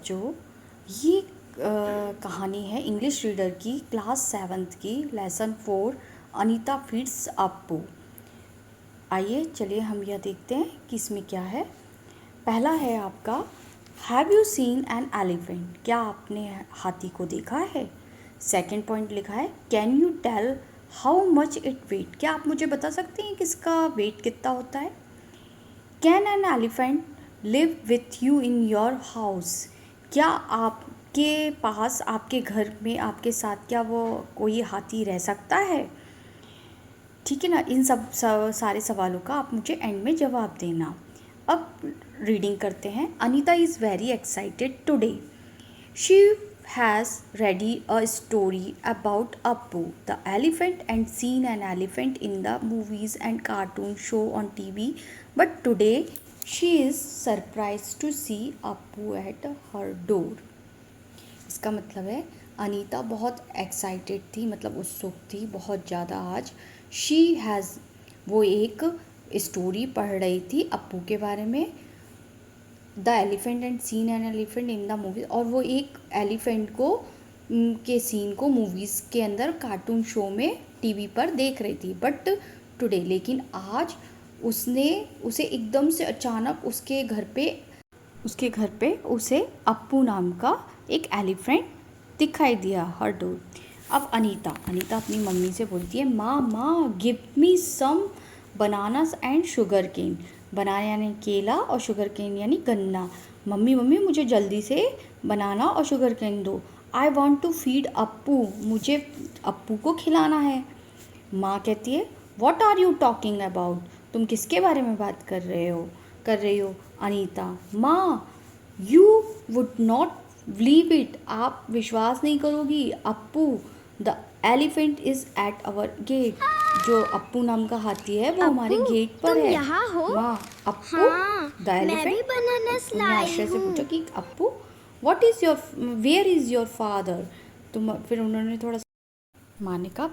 बच्चों, ये कहानी है इंग्लिश रीडर की क्लास 7th की लेसन 4 अनीता फीड्स अप्पू। आइए चलिए हम यह देखते हैं कि इसमें क्या है। पहला है आपका, have you seen an elephant? क्या आपने हाथी को देखा है? सेकंड पॉइंट लिखा है, can you tell how much it weight? क्या आप मुझे बता सकते हैं कि इसका वेट कितना होता है? Can an elephant live with you in your house? क्या आपके पास, आपके घर में, आपके साथ क्या वो कोई हाथी रह सकता है? ठीक है ना। इन सब सारे सवालों का आप मुझे एंड में जवाब देना। अब रीडिंग करते हैं। Anita is very excited today. She has ready a story about Appu the elephant and seen an elephant in the movies and cartoon show on TV, but today she is surprised to see Appu at her door. इसका मतलब है अनीता बहुत excited थी, मतलब उत्सुक थी बहुत ज़्यादा आज। शी हैज़, वो एक स्टोरी पढ़ रही थी अप्पू के बारे में, the elephant and seen an elephant in the movie, और वो एक एलिफेंट को के सीन को मूवीज़ के अंदर कार्टून शो में टीवी पर देख रही थी। बट टुडे, लेकिन आज उसने उसे एकदम से अचानक उसके घर पे उसे अप्पू नाम का एक एलिफेंट दिखाई दिया हर डोर। अब अनीता अपनी मम्मी से बोलती है, माँ give me some bananas and sugar cane. Banana यानी केला और शुगर केन यानी गन्ना। मम्मी मुझे जल्दी से बनाना और शुगर केन दो। I want to feed Appu, मुझे अप्पू को खिलाना है। माँ कहती है, what are you talking about? तुम किसके बारे में बात कर रही हो? अनीता, माँ you would not believe it, आप विश्वास नहीं करोगी, Appu the elephant is at our gate. जो अप्पू नाम का हाथी है वो हमारे गेट पर है। यहाँ हो? माँ, अप्पू द मैं भी एलिफेंट। बनानास लाई आशा से हूँ। पूछा कि Appu where is your father? फिर उन्होंने थोड़ा, माँ ने कहा,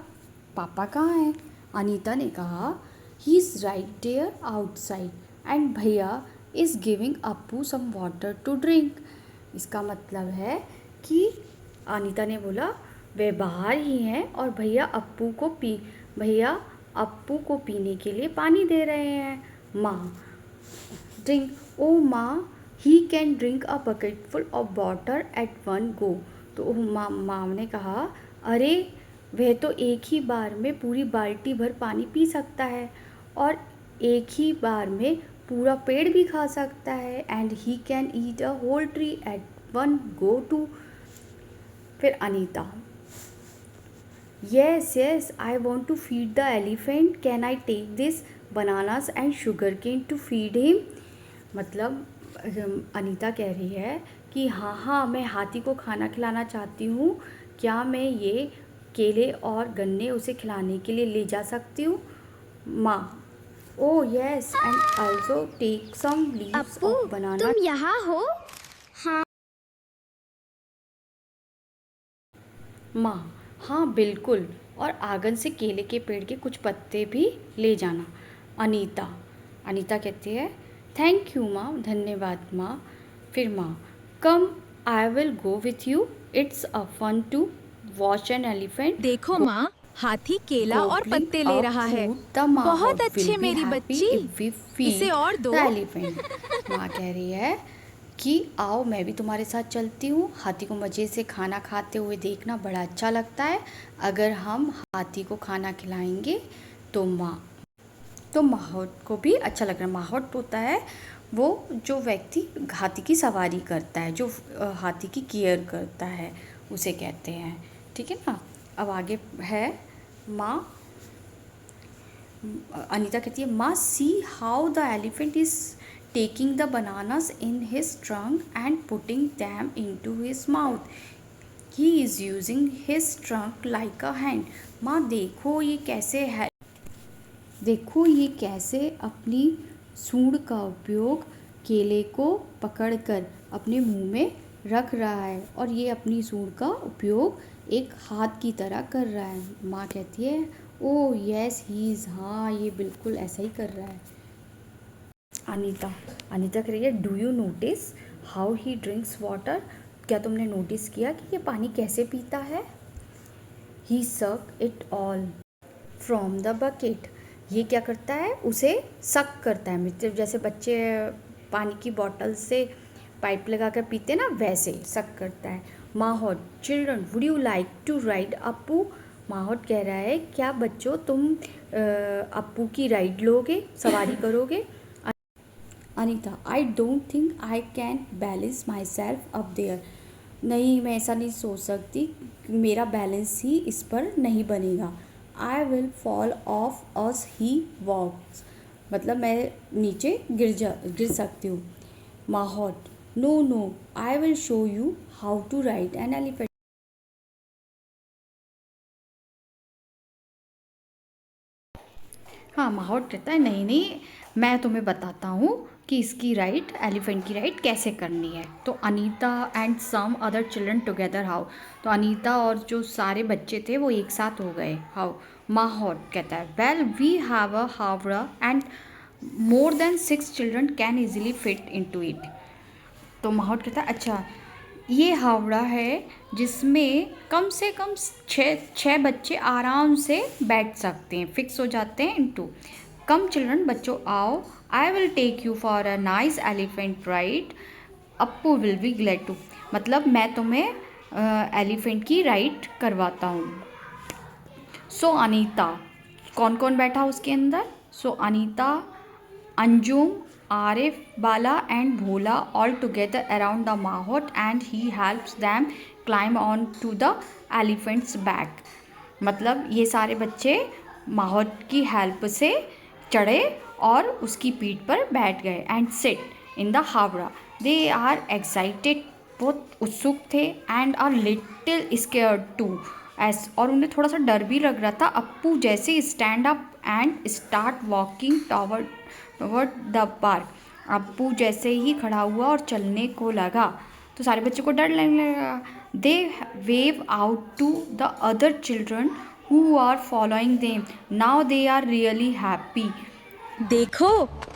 पापा कहाँ हैं? अनीता ने कहा, he is right there outside and भैया is giving Appu some water to drink. इसका मतलब है कि अनीता ने बोला वे बाहर ही हैं और भैया अप्पू को पीने के लिए पानी दे रहे हैं। माँ, ड्रिंक, ओ माँ, he can drink a bucket full of water at one गो। तो माँ ने कहा, अरे वह तो एक ही बार में पूरी बाल्टी भर पानी पी सकता है और एक ही बार में पूरा पेड़ भी खा सकता है। And he can eat a whole tree at one go too. फिर Anita, yes I want to feed the elephant, can I take this bananas and sugar cane to feed him? मतलब अनीता कह रही है कि हाँ मैं हाथी को खाना खिलाना चाहती हूँ, क्या मैं ये केले और गन्ने उसे खिलाने के लिए ले जा सकती हूँ? माँ, oh yes and also take some leaves of banana. तुम यहाँ हो? हाँ। माँ, हाँ बिल्कुल, और आंगन से केले के पेड़ के कुछ पत्ते भी ले जाना। अनीता कहती है, थैंक यू माँ, धन्यवाद माँ। फिर माँ, come I will go with you, it's a fun to watch an elephant. देखो माँ, हाथी केला और पत्ते ले रहा है। बहुत अच्छे मेरी बच्ची, इसे और दो। एलिफेंट। माँ कह रही है कि आओ मैं भी तुम्हारे साथ चलती हूँ, हाथी को मज़े से खाना खाते हुए देखना बड़ा अच्छा लगता है। अगर हम हाथी को खाना खिलाएंगे तो माहौल को भी अच्छा लग रहा है। माहौल होता है वो जो व्यक्ति हाथी की सवारी करता है, जो हाथी की केयर करता है, उसे कहते हैं। ठीक है ना। अब आगे है माँ, अनीता कहती है, माँ see how the elephant is taking the bananas in his trunk and putting them into his mouth. He is using his trunk like a hand. माँ देखो ये कैसे अपनी सूंड का उपयोग केले को पकड़कर अपने मुंह में रख रहा है और ये अपनी सूंड का उपयोग एक हाथ की तरह कर रहा है। माँ कहती है, ओह यस ही इज़, हाँ ये बिल्कुल ऐसा ही कर रहा है। अनीता कह रही है, do you notice how he drinks water? क्या तुमने नोटिस किया कि ये पानी कैसे पीता है? ही सक it all from the bucket. ये क्या करता है? उसे सक करता है, मतलब जैसे बच्चे पानी की बॉटल से पाइप लगा कर पीते ना, वैसे सक करता है। Mahout, children would you like to ride Appu? Mahout कह रहा है, क्या बच्चों तुम अप्पू की राइड लोगे, सवारी करोगे? Anita, I don't think I can balance myself up there. नहीं, मैं ऐसा नहीं सोच सकती, मेरा बैलेंस ही इस पर नहीं बनेगा। I will fall off as he walks, मतलब मैं नीचे गिर सकती हूँ। Mahout, no no, I will show you how to ride an elephant. हाँ, माहौट कहता है, नहीं नहीं, मैं तुम्हें बताता हूँ कि इसकी राइड, एलिफेंट की राइड कैसे करनी है। तो Anita and some other children together how, तो अनीता और जो सारे बच्चे थे वो एक साथ हो गए। हाउ? माहौट कहता है, well we have a howdah and more than 6 children can easily fit into it. तो माहौट कहता है, अच्छा ये हावड़ा है जिसमें कम से कम छः बच्चे आराम से बैठ सकते हैं, फिक्स हो जाते हैं इनटू। कम चिल्ड्रन, बच्चों आओ, I will take you for a nice elephant ride, Appu will be glad to. मतलब मैं तुम्हें एलिफेंट की राइड करवाता हूँ। सो अनीता, कौन कौन बैठा उसके अंदर? So Anita, Anjum, Arif, Bala and Bhola all together around the mahot and he helps them climb on to the elephant's back। मतलब ये सारे बच्चे माहौट की हेल्प से चढ़े और उसकी पीठ पर बैठ गए। And sit in the howdah, they are excited, बहुत उत्सुक थे। And are little scared too, एस, और उन्हें थोड़ा सा डर भी लग रहा था। अप्पू जैसे stand up and start walking toward the park, Appu जैसे ही खड़ा हुआ और चलने को लगा तो सारे बच्चों को डर लगने लगा। They wave out to the other children who are following them, now they are really happy. देखो,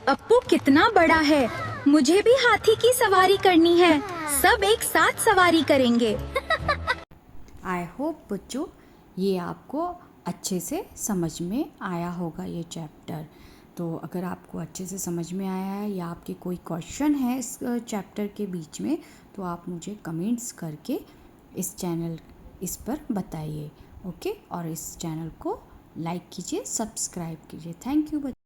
अप्पू कितना बड़ा है, मुझे भी हाथी की सवारी करनी है, सब एक साथ सवारी करेंगे। आई होप बच्चों ये आपको अच्छे से समझ में आया होगा ये चैप्टर। तो अगर आपको अच्छे से समझ में आया है या आपके कोई क्वेश्चन है इस चैप्टर के बीच में, तो आप मुझे कमेंट्स करके इस पर बताइए। ओके, और इस चैनल को लाइक कीजिए, सब्सक्राइब कीजिए। Thank you.